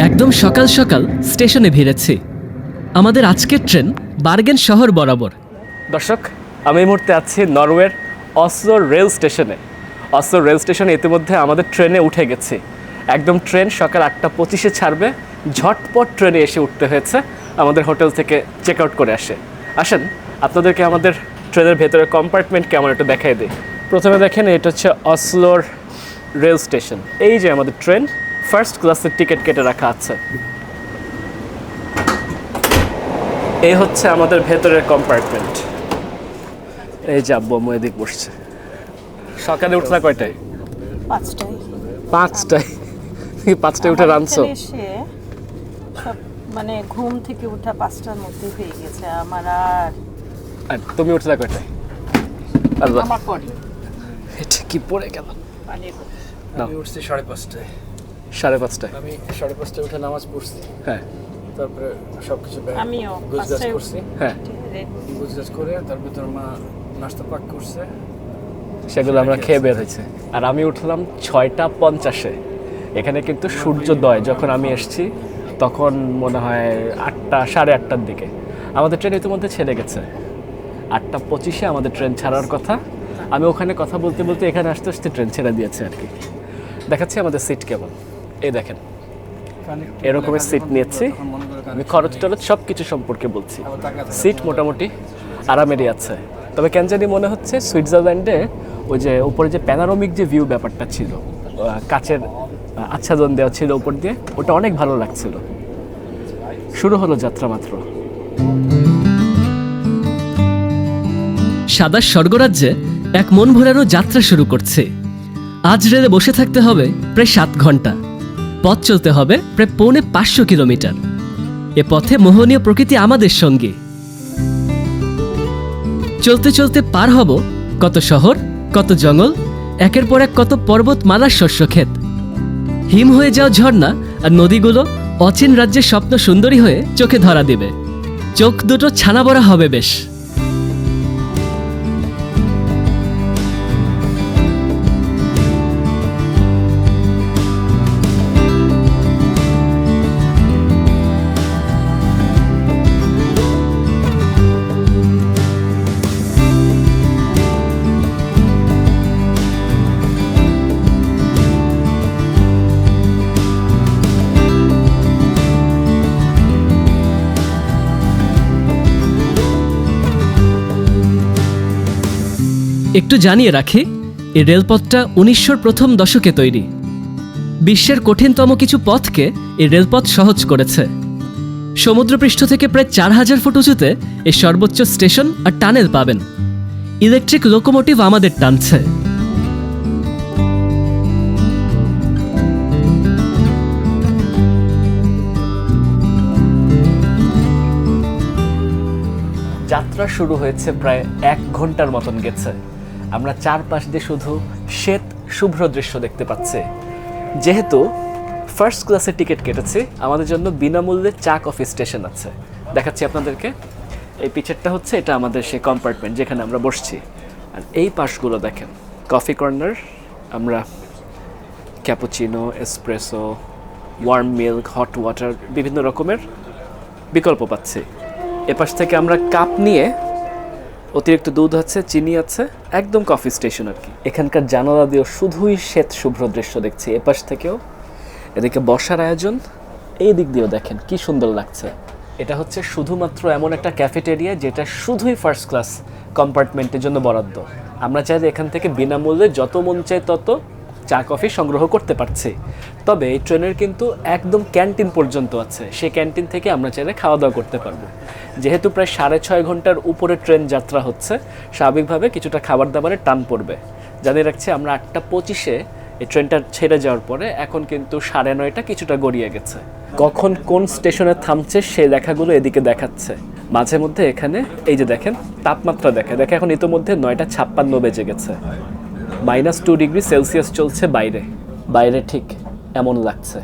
একদম সকাল সকাল স্টেশনে ভিড়েছি। আমাদের আজকের ট্রেন বার্গেন শহর বরাবর। দর্শক, আমি এই মুহূর্তে আছি নরওয়ের অসলো রেল স্টেশনে। অসলো রেল স্টেশনে ইতিমধ্যে আমাদের ট্রেনে উঠে গেছি। একদম ট্রেন সকাল 8:25-এ ছাড়বে। ঝটপট ট্রেনে এসে উঠতে হয়েছে, আমাদের হোটেল থেকে চেক আউট করে আসেন আপনাদেরকে আমাদের ট্রেনের ভেতরে কম্পার্টমেন্ট কেমন একটু দেখাই দিই। প্রথমে দেখেন এটা হচ্ছে অসলোর রেল স্টেশন। এই যে আমাদের ট্রেন, ফার্স্ট ক্লাসের টিকিট কেটে রাখা আছে। এই হচ্ছে আমাদের ভেতরের কম্পার্টমেন্ট। এই যে আব্বু আম্মু এদিক বসছে। সকালে উঠলা কয়টায়? 5টায়। 5টায়? 5টায় উঠে রাঁধছো? এখানে এসে সব মানে ঘুম থেকে ওঠা 5টার মধ্যে হয়ে গেছে আমার। আর তুমি উঠলা কয়টায়? আল্লাহ, আমার পরে এটা কি পড়ে গেল? আমি উঠছি 5:30টায়। 5:30টায়? আমি 5:30টায় উঠে নামাজ পড়ছি, হ্যাঁ তারপরে সবকিছু আমিও গোছগাছ 5টায় করছি। হ্যাঁ, গোছগাছ করে তারপর তোর মা নাস্তা পাক করছে। সেগুলো আমরা খেয়ে বের হয়েছে। আর আমি উঠলাম 6:50-এ। এখানে কিন্তু সূর্যোদয় যখন আমি এসেছি তখন মনে হয় 8টা, 8:30টার দিকে। আমাদের ট্রেন ইতিমধ্যে ছেড়ে গেছে। 8:25-এ আমাদের ট্রেন ছাড়ার কথা। আমি ওখানে কথা বলতে বলতে এখানে আসতে আসতে ট্রেন ছেড়ে দিয়েছে আর কি। দেখাচ্ছি আমাদের সিট কেমন। এই দেখেন, এরকমের সিট নিয়েছি। আমি খরচ টরচ সব কিছু সম্পর্কে বলছি। সিট মোটামুটি আরামেরই আছে। তবে কেন জানি মনে হচ্ছে সুইজারল্যান্ডে ওই যে উপরে যে প্যানারোমিক যে ভিউ ব্যাপারটা ছিল, কাচের আচ্ছাদন দেওয়া ছিল উপর দিয়ে, ওটা অনেক ভালো লাগছিল। শুরু হলো যাত্রা মাত্র। সাদা স্বর্গরাজ্যে এক মন ভরানো যাত্রা শুরু করছে। আজ রেলে বসে থাকতে হবে প্রায় 7 ঘন্টা। পথ চলতে হবে প্রায় 550 কিলোমিটার। এ পথে মোহনীয় প্রকৃতি আমাদের সঙ্গী। চলতে চলতে পার হব কত শহর, কত জঙ্গল, একের পর এক কত পর্বতমালার শস্যক্ষেত। হিম হয়ে যাওয়া ঝর্ণা আর নদীগুলো অচিন রাজ্যের স্বপ্ন সুন্দরী হয়ে চোখে ধরা দিবে। চোখ দুটো ছানা বড়া হবে বেশ। একটু জানিয়ে রাখি, এই রেলপথটা 1900-র প্রথম দশকে তৈরি। বিশ্বের কঠিনতম কিছু পথকে এই রেলপথ সহজ করেছে। সমুদ্রপৃষ্ঠ থেকে প্রায় 4000 ফুট উঁচুতে এই সর্বোচ্চ স্টেশন আর টানেল পাবেন। ইলেকট্রিক লোকোমোটিভ আমাদের টানছে। যাত্রা শুরু হয়েছে প্রায় 1 ঘন্টার মতন গেছে। আমরা চারপাশ দিয়ে শুধু শ্বেত শুভ্র দৃশ্য দেখতে পাচ্ছি। যেহেতু ফার্স্ট ক্লাসের টিকিট কেটেছি, আমাদের জন্য বিনামূল্যে চা কফি স্টেশন আছে। দেখাচ্ছি আপনাদেরকে। এই পিছেরটা হচ্ছে এটা আমাদের সেই কম্পার্টমেন্ট যেখানে আমরা বসছি। আর এই পাশগুলো দেখেন, কফি কর্নার। আমরা cappuccino, espresso, warm milk, hot water বিভিন্ন রকমের বিকল্প পাচ্ছি। এপাশ থেকে আমরা কাপ নিয়ে, অতিরিক্ত দুধ আছে, চিনি আছে, একদম কফি স্টেশন আর কি। এখানকার জানালা দিয়েও শুধুই শ্বেত শুভ্র দৃশ্য দেখছি। এপাশ থেকেও, এদিকে বসার আয়োজন, এই দিক দিয়েও দেখেন কি সুন্দর লাগছে। এটা হচ্ছে শুধুমাত্র এমন একটা ক্যাফেটেরিয়া যেটা শুধুই ফার্স্ট ক্লাস কম্পার্টমেন্টের জন্য বরাদ্দ। আমরা চাইলে এখান থেকে বিনামূল্যে যত মন চাই তত চা কফি সংগ্রহ করতে পারছি। তবে এই ট্রেনের কিন্তু একদম ক্যান্টিন পর্যন্ত আছে। সেই ক্যান্টিন থেকে আমরা চাইলে খাওয়া দাওয়া করতে পারবো। যেহেতু প্রায় 6.5 ঘন্টার উপরে ট্রেন যাত্রা হচ্ছে, স্বাভাবিকভাবে কিছুটা খাবার দাবারের টান পড়বে। জানিয়ে রাখছি, আমরা 8:25-এ এই ট্রেনটা ছেড়ে যাওয়ার পরে এখন কিন্তু 9:30 কিছুটা গড়িয়ে গেছে। কখন কোন স্টেশনে থামছে সেই লেখাগুলো এদিকে দেখাচ্ছে। মাঝে মধ্যে এখানে এই যে দেখেন তাপমাত্রা দেখে এখন ইতোমধ্যে 9:56 বেজে গেছে। -2 ডিগ্রি সেলসিয়াস চলছে বাইরে ঠিক এমন লাগছে।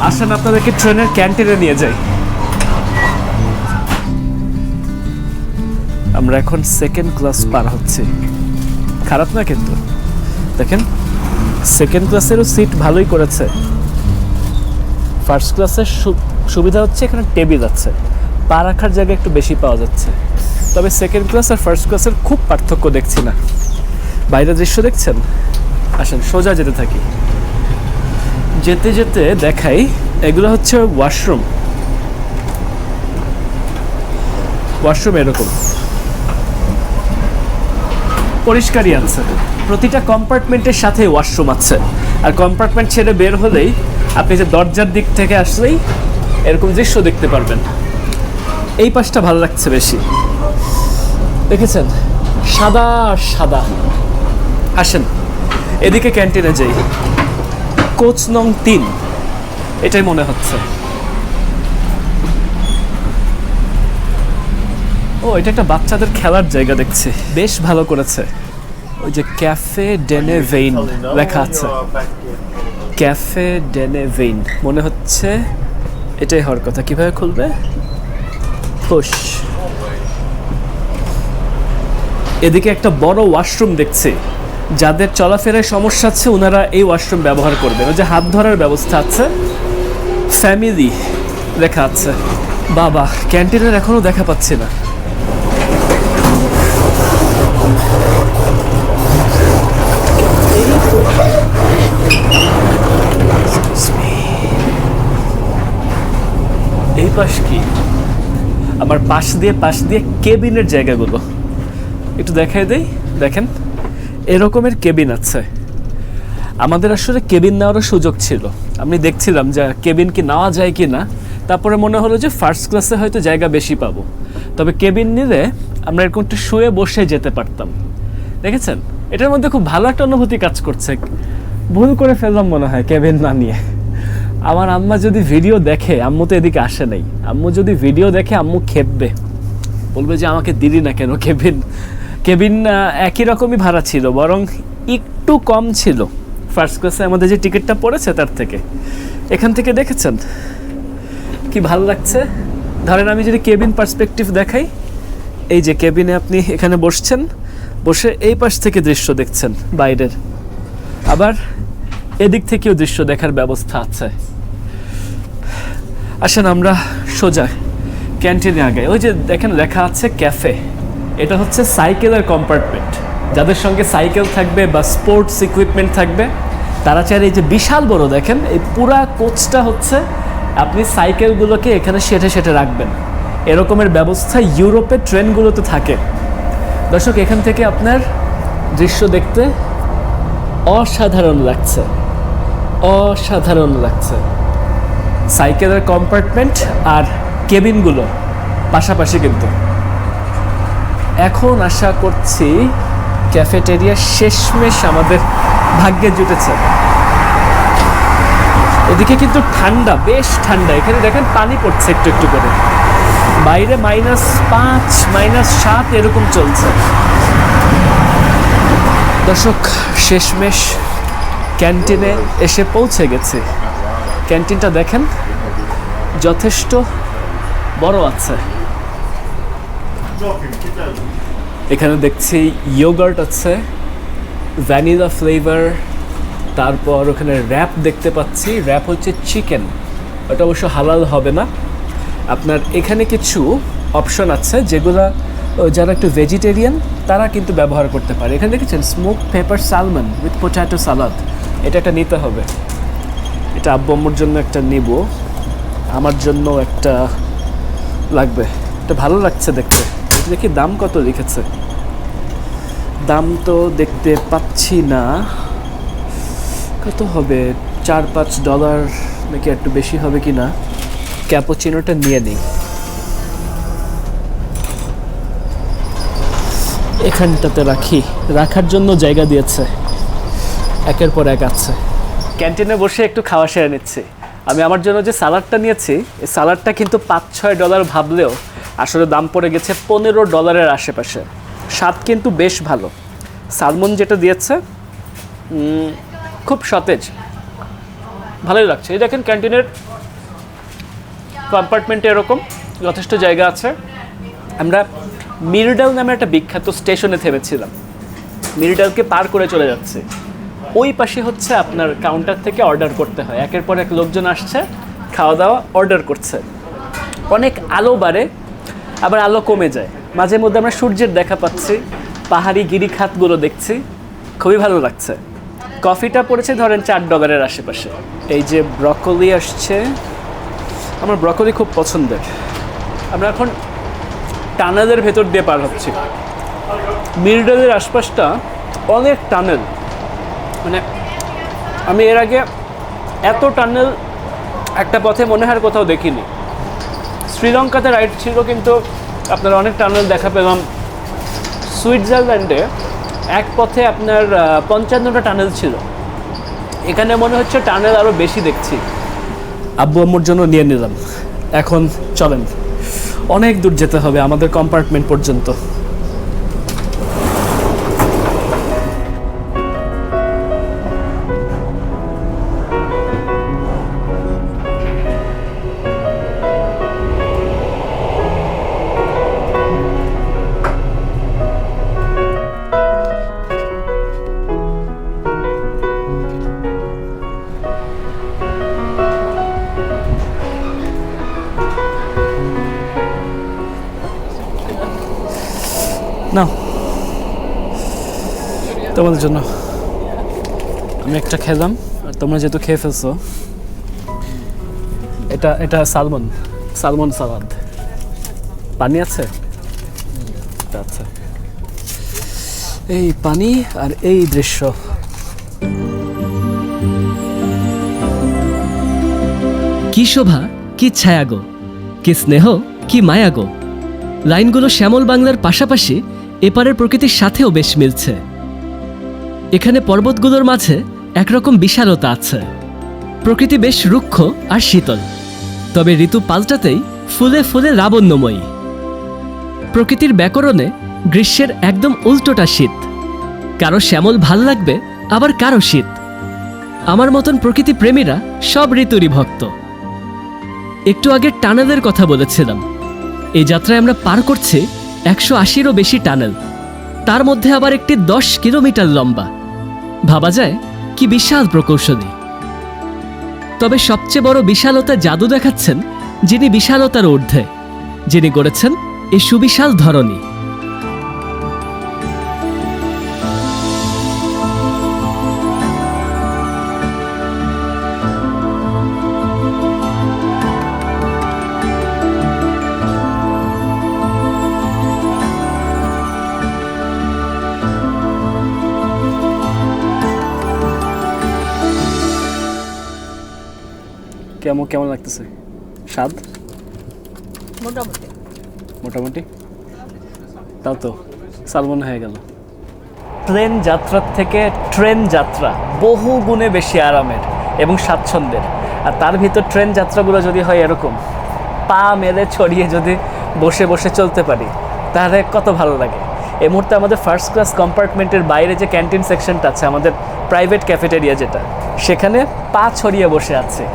আসেন আপনাদেরকে ট্রেনের ক্যান্টিনে নিয়ে যাই। আমরা এখন সেকেন্ড ক্লাস পার হচ্ছি, খারাপ না কিন্তু। দেখেন সেকেন্ড ক্লাসেরও সিট ভালোই করেছে। ফার্স্ট ক্লাসের সুবিধা হচ্ছে এখানে টেবিল আছে, পা রাখার জায়গা একটু বেশি পাওয়া যাচ্ছে। তবে সেকেন্ড ক্লাস আর ফার্স্ট ক্লাসের খুব পার্থক্য দেখছি না। বাইরের দৃশ্য দেখছেন? আসেন সোজা যেতে থাকি, যেতে যেতে দেখাই। এগুলো হচ্ছে ওয়াশরুম। ওয়াশরুম এরকম পরিষ্কারই আছে, প্রতিটা কম্পার্টমেন্টের সাথে ওয়াশরুম আছে। আর কম্পার্টমেন্ট ছেড়ে বের হলেই আপনি যে দরজার দিক থেকে আসলেই এরকম দৃশ্য দেখতে পারবেন। এই পাশটা ভালো লাগছে বেশি, দেখেছেন সাদা সাদা। আসেন এদিকে ক্যান্টিনে যাই, কোচ নং 3 এটাই মনে হচ্ছে। ও এটা একটা বাচ্চাদের খেলার জায়গা দেখছি, বেশ ভালো করেছে। ওই যে ক্যাফে ডেনে ভেইন লেখা আছে, ক্যাফে ডেনে ভেইন মনে হচ্ছে এটাই হওয়ার কথা। কিভাবে খুলবে? পুশ। এদিকে একটা বড় ওয়াশরুম দেখছি, যাদের চলাফেরায় সমস্যা আছে ওনারা এই ওয়াশরুম ব্যবহার করবেন। ওই যে হাত ধরার ব্যবস্থা আছে, ফ্যামিলি লেখা আছে। বাবা ক্যান্টিনের এখনো দেখা পাচ্ছি না। এই পাশ কি? আমার পাশ দিয়ে কেবিনের জায়গাগুলো একটু দেখাই দেই। দেখেন এরকমের কেবিন আছে। আমাদের আসলে কেবিন নেওয়ারও সুযোগ ছিল, আমি দেখছিলাম যে কেবিন কি নেওয়া যায় কি না। তারপরে মনে হলো যে ফার্স্ট ক্লাসে হয়তো জায়গা বেশি পাবো, তবে কেবিন নিলে আমরা এরকম একটু শুয়ে বসে যেতে পারতাম। দেখেছেন এটার মধ্যে খুব ভালো একটা অনুভূতি কাজ করছে। ভুল করে ফেললাম মনে হয় কেবিন না নিয়ে। আমার আম্মা যদি ভিডিও দেখে, আম্মু তো এদিকে আসে নাই, আম্মু যদি ভিডিও দেখে আম্মু খেপবে, বলবে যে আমাকে দিলি না কেন কেবিন। কেবিন একই রকমই ভাড়া ছিল, বরং একটু কম ছিল ফার্স্ট ক্লাসে আমাদের যে টিকিটটা পড়েছে তার থেকে। এখান থেকে দেখেছেন কি ভালো লাগছে। ধরেন আমি যদি কেবিন পার্সপেক্টিভ দেখাই, এই যে কেবিনে আপনি এখানে বসছেন, বসে এই পাশ থেকে দৃশ্য দেখছেন বাইরের, আবার এদিক থেকেও দৃশ্য দেখার ব্যবস্থা আছে। আসেন আমরা সোজা ক্যান্টিনে আগে। ওই যে দেখেন লেখা আছে ক্যাফে, এটা হচ্ছে সাইকেলের কম্পার্টমেন্ট। যাদের সঙ্গে সাইকেল থাকবে বা স্পোর্টস ইকুইপমেন্ট থাকবে তারা চাইলে, এই যে বিশাল বড় দেখেন, এই পুরা কোচটা হচ্ছে আপনি সাইকেলগুলোকে এখানে সেটে রাখবেন। এরকমের ব্যবস্থা ইউরোপের ট্রেনগুলোতে থাকে। দর্শক এখান থেকে আপনার দৃশ্য দেখতে অসাধারণ লাগছে, অসাধারণ লাগছে। সাইকেলের কম্পার্টমেন্ট আর কেবিনগুলো পাশাপাশি, কিন্তু এখন আশা করছি ক্যাফেটেরিয়া শেষমেশ আমাদের ভাগ্যে জুটেছে। এদিকে কিন্তু ঠান্ডা, বেশ ঠান্ডা। এখানে দেখেন পানি পড়ছে একটু একটু করে, বাইরে -5 -7 এরকম চলছে। দর্শক শেষমেশ ক্যান্টিনে এসে পৌঁছে গেছে। ক্যান্টিনটা দেখেন যথেষ্ট বড় আছে। এখানে দেখছি ইয়োগার্ট আছে, ভ্যানিলা ফ্লেভার, তারপর ওখানে র্যাপ দেখতে পাচ্ছি। র্যাপ হচ্ছে চিকেন, ওটা অবশ্য হালাল হবে না। আপনার এখানে কিছু অপশন আছে যেগুলো যারা একটু ভেজিটেরিয়ান তারা কিন্তু ব্যবহার করতে পারে। এখানে দেখেছেন smoke pepper salmon with potato salad, এটা একটা নিতে হবে। এটা আব্বু আম্মুর জন্য একটা নিব, আমার জন্য একটা লাগবে। এটা ভালো লাগছে দেখতে। দেখি দাম কত লিখেছে, দাম তো দেখতে পাচ্ছি না। কত হবে? $4-5 নাকি একটু বেশি হবে কি না। ক্যাপুচিনোটা নিয়ে নিই। এখানটাতে রাখি, রাখার জন্য জায়গা দিয়েছে, একের পর এক আছে। ক্যান্টিনে বসে একটু খাওয়া সেরে নিচ্ছি। আমি আমার জন্য যে সালাডটা নিয়েছি, এই সালাডটা কিন্তু $5-6 ভাবলেও আসলে দাম পড়ে গেছে $15 আশেপাশে। স্বাদ কিন্তু বেশ ভালো। সালমন যেটা দিয়েছে খুব সতেজ, ভালোই লাগছে। এই দেখেন ক্যান্টিনের কম্পার্টমেন্টে এরকম যথেষ্ট জায়গা আছে। আমরা মিরডাল নামে একটা বিখ্যাত স্টেশনে থেমেছিলাম। মিরডালকে পার করে চলে যাচ্ছে, ওই পাশে হচ্ছে আপনার কাউন্টার থেকে অর্ডার করতে হয়, একের পর এক লোকজন আসছে, খাওয়া দাওয়া অর্ডার করছে। অনেক আলো বাড়ে, আবার আলো কমে যায়, মাঝে মধ্যে আমরা সূর্যের দেখা পাচ্ছি, পাহাড়ি গিরিখাতগুলো দেখছি, খুবই ভালো লাগছে। কফিটা পড়েছে ধরেন $4 আশেপাশে। এই যে ব্রকলি আসছে, আমার ব্রকলি খুব পছন্দের। আমরা এখন টানেলের ভেতর দিয়ে পার হচ্ছি। মিরডালের আশপাশটা অনেক টানেল, মানে আমি এর আগে এত টানেল একটা পথে মনে হয় কোথাও দেখিনি। শ্রীলঙ্কাতে রাইড ছিল কিন্তু আপনার অনেক টানেল দেখা পেলাম। সুইজারল্যান্ডে এক পথে আপনার 55টা টানেল ছিল, এখানে মনে হচ্ছে টানেল আরও বেশি দেখছি। আব্বু আম্মুর জন্য নিয়ে নিলাম। এখন চলেন, অনেক দূর যেতে হবে আমাদের কম্পার্টমেন্ট পর্যন্ত। নাও তোমাদের জন্য, আমি একটা খেলাম আর তোমরা যেহেতু খেয়ে ফেলছো, এটা এটা সালমন সালাদ। পানি আছে? আচ্ছা, এই পানি আর এই দৃশ্য। কি শোভা, কি ছায়াগো, কি স্নেহ, কি মায়াগো। লাইনগুলো শ্যামল বাংলার পাশাপাশি এপারের প্রকৃতির সাথেও বেশ মিলছে। এখানে পর্বতগুলোর মাঝে একরকম বিশালতা আছে। প্রকৃতি বেশ রুক্ষ আর শীতল, তবে ঋতু পাল্টাতেই ফুলে ফুলে লাবণ্যময়ী। প্রকৃতির ব্যাকরণে গ্রীষ্মের একদম উল্টোটা শীত। কারো শ্যামল ভাল লাগবে, আবার কারো শীত। আমার মতন প্রকৃতি প্রেমীরা সব ঋতুরই ভক্ত। একটু আগে টানেলের কথা বলেছিলাম। এই যাত্রায় আমরা পার করছি 180-এরও বেশি টানেল, তার মধ্যে আবার একটি 10 কিলোমিটার লম্বা। ভাবা যায় কি বিশাল প্রকৌশলী। তবে সবচেয়ে বড় বিশালতা জাদু দেখাচ্ছেন যিনি বিশালতার ঊর্ধ্বে, যিনি গড়েছেন এই সুবিশাল ধরনী। কেমন লাগতেছে স্বাদ? মোটামুটি মোটামুটি, তাও তো সালমন হয়ে গেল। প্লেন যাত্রার থেকে ট্রেন যাত্রা বহু গুণে বেশি আরামের এবং স্বাচ্ছন্দ্যের। আর তার ভিতর ট্রেন যাত্রাগুলো যদি হয় এরকম পা মেলে ছড়িয়ে যদি বসে বসে চলতে পারি, তাহলে কত ভালো লাগে। এই মুহূর্তে আমাদের ফার্স্ট ক্লাস কম্পার্টমেন্টের বাইরে যে ক্যান্টিন সেকশনটা আছে, আমাদের প্রাইভেট ক্যাফেটেরিয়া যেটা, সেখানে পা ছড়িয়ে বসে আছে।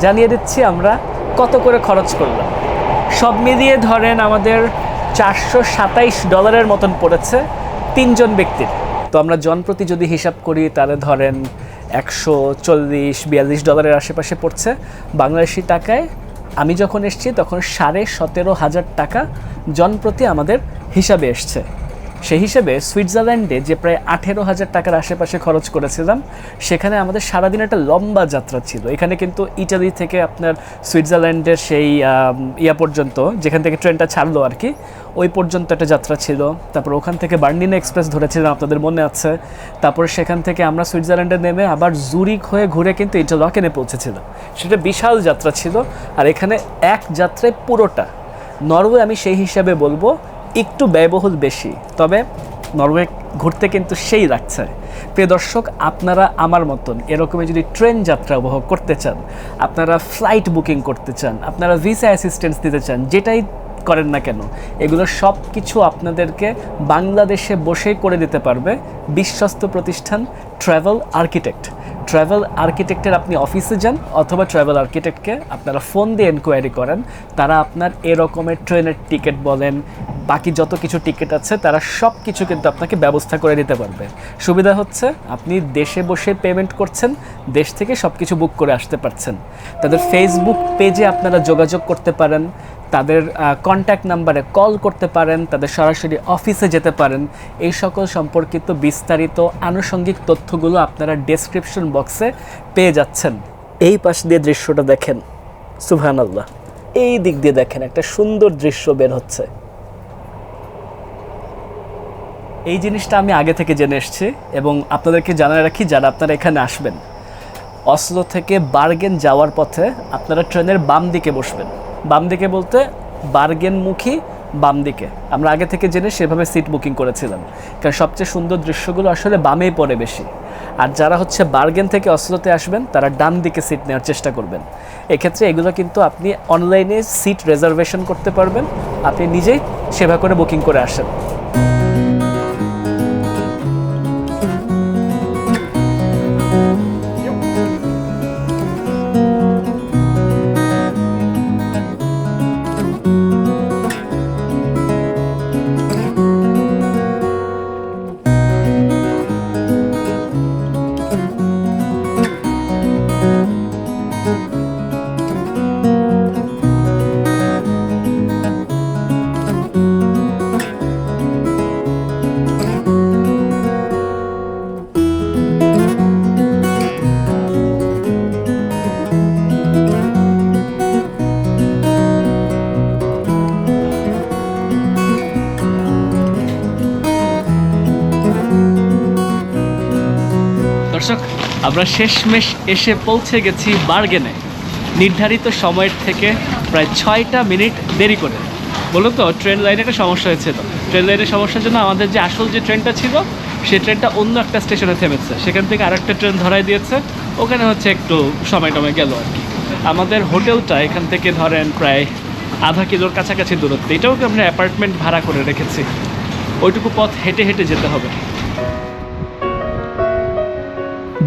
জানিয়ে দিচ্ছি আমরা কত করে খরচ করলাম। সব মিলিয়ে ধরেন আমাদের $427 মতন পড়েছে 3 জন ব্যক্তির। তো আমরা জনপ্রতি যদি হিসাব করি তাহলে ধরেন $140-42 আশেপাশে পড়ছে বাংলাদেশি টাকায়। আমি যখন এসেছি তখন 17,500 টাকা জনপ্রতি আমাদের হিসাবে এসছে। সেই হিসেবে সুইজারল্যান্ডে যে প্রায় 18,000 টাকার আশেপাশে খরচ করেছিলাম, সেখানে আমাদের সারাদিন একটা লম্বা যাত্রা ছিল। এখানে কিন্তু ইটালি থেকে আপনার সুইজারল্যান্ডের সেই পর্যন্ত, যেখান থেকে ট্রেনটা ছাড়লো আর কি, ওই পর্যন্ত একটা যাত্রা ছিল। তারপর ওখান থেকে বার্লিন এক্সপ্রেস ধরেছিলাম, আপনাদের মনে আছে। তারপর সেখান থেকে আমরা সুইজারল্যান্ডে নেমে আবার জুরিক হয়ে ঘুরে কিন্তু ইন্টারলকেনে পৌঁছেছিলাম। সেটা বিশাল যাত্রা ছিল। আর এখানে এক যাত্রায় পুরোটা নরওয়ে, আমি সেই হিসাবে বলবো একটু ব্যয়বহুল বেশি, তবে নরওয়ে ঘুরতে কিন্তু সেই লাগছে। প্রিয় দর্শক, আপনারা আমার মতন এরকমই যদি ট্রেন যাত্রা উপভোগ করতে চান, আপনারা ফ্লাইট বুকিং করতে চান, আপনারা ভিসা অ্যাসিস্ট্যান্স দিতে চান, যেটাই করেন না কেন, এগুলো সব কিছু আপনাদেরকে বাংলাদেশে বসেই করে দিতে পারবে বিশ্বস্ত প্রতিষ্ঠান ট্রাভেল আর্কিটেক্ট। ট্রাভেল আর্কিটেক্টের আপনি অফিসে যান অথবা ট্রাভেল আর্কিটেক্টকে আপনারা ফোন দিয়ে এনকোয়ারি করেন, তারা আপনার এরকমের ট্রেনের টিকিট বলেন, বাকি যত কিছু টিকিট আছে তারা সব কিছু কিন্তু আপনাকে ব্যবস্থা করে দিতে পারবে। সুবিধা হচ্ছে আপনি দেশে বসে পেমেন্ট করছেন, দেশ থেকে সব কিছু বুক করে আসতে পারছেন। তাদের ফেসবুক পেজে আপনারা যোগাযোগ করতে পারেন, তাদের কন্ট্যাক্ট নাম্বারে কল করতে পারেন, তাদের সরাসরি অফিসে যেতে পারেন। এই সকল সম্পর্কিত বিস্তারিত আনুষঙ্গিক তথ্যগুলো আপনারা ডেসক্রিপশন বক্সে পেয়ে যাচ্ছেন। এই পাশ দিয়ে দৃশ্যটা দেখেন, সুবহানাল্লাহ, এই দিক দিয়ে দেখেন একটা সুন্দর দৃশ্য বের হচ্ছে। এই জিনিসটা আমি আগে থেকে জেনে এসেছি এবং আপনাদেরকে জানায় রাখি, যারা আপনারা এখানে আসবেন, অসলো থেকে বার্গেন যাওয়ার পথে আপনারা ট্রেনের বাম দিকে বসবেন। বাম দিকে বলতে বার্গেনমুখী বাম দিকে। আমরা আগে থেকে জেনে সেভাবে সিট বুকিং করেছিলাম, কারণ সবচেয়ে সুন্দর দৃশ্যগুলো আসলে বামেই পড়ে বেশি। আর যারা হচ্ছে বার্গেন থেকে অসলোতে আসবেন তারা ডান দিকে সিট নেওয়ার চেষ্টা করবেন। এক্ষেত্রে এগুলো কিন্তু আপনি অনলাইনে সিট রিজার্ভেশন করতে পারবেন, আপনি নিজেই সেবা করে বুকিং করে আসেন। দর্শক, আমরা শেষমেশ এসে পৌঁছে গেছি বার্গেনে, নির্ধারিত সময়ের থেকে প্রায় 6টা মিনিট দেরি করে। বলুন তো, ট্রেন লাইনে একটা সমস্যা হয়েছিল। ট্রেন লাইনের সমস্যার জন্য আমাদের যে আসল যে ট্রেনটা ছিল সেই ট্রেনটা অন্য একটা স্টেশনে থেমেছে, সেখান থেকে আরেকটা ট্রেন ধরাই দিয়েছে, ওখানে হচ্ছে একটু সময় টমে গেল আর কি। আমাদের হোটেলটা এখান থেকে ধরেন প্রায় আধা কিলোর কাছাকাছি দূরত্বে, এটাও কি আমরা অ্যাপার্টমেন্ট ভাড়া করে রেখেছি, ওইটুকু পথ হেঁটে হেঁটে যেতে হবে।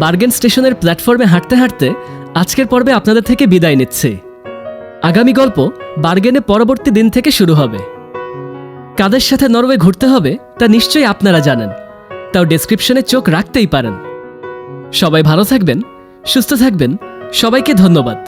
বার্গেন স্টেশনের প্ল্যাটফর্মে হাঁটতে হাঁটতে আজকের পর্বে আপনাদের থেকে বিদায় নিচ্ছি। আগামী গল্প বার্গেনে পরবর্তী দিন থেকে শুরু হবে। কাদের সাথে নরওয়ে ঘুরতে হবে তা নিশ্চয়ই আপনারা জানেন, তাও ডেসক্রিপশনে চোখ রাখতেই পারেন। সবাই ভালো থাকবেন, সুস্থ থাকবেন, সবাইকে ধন্যবাদ।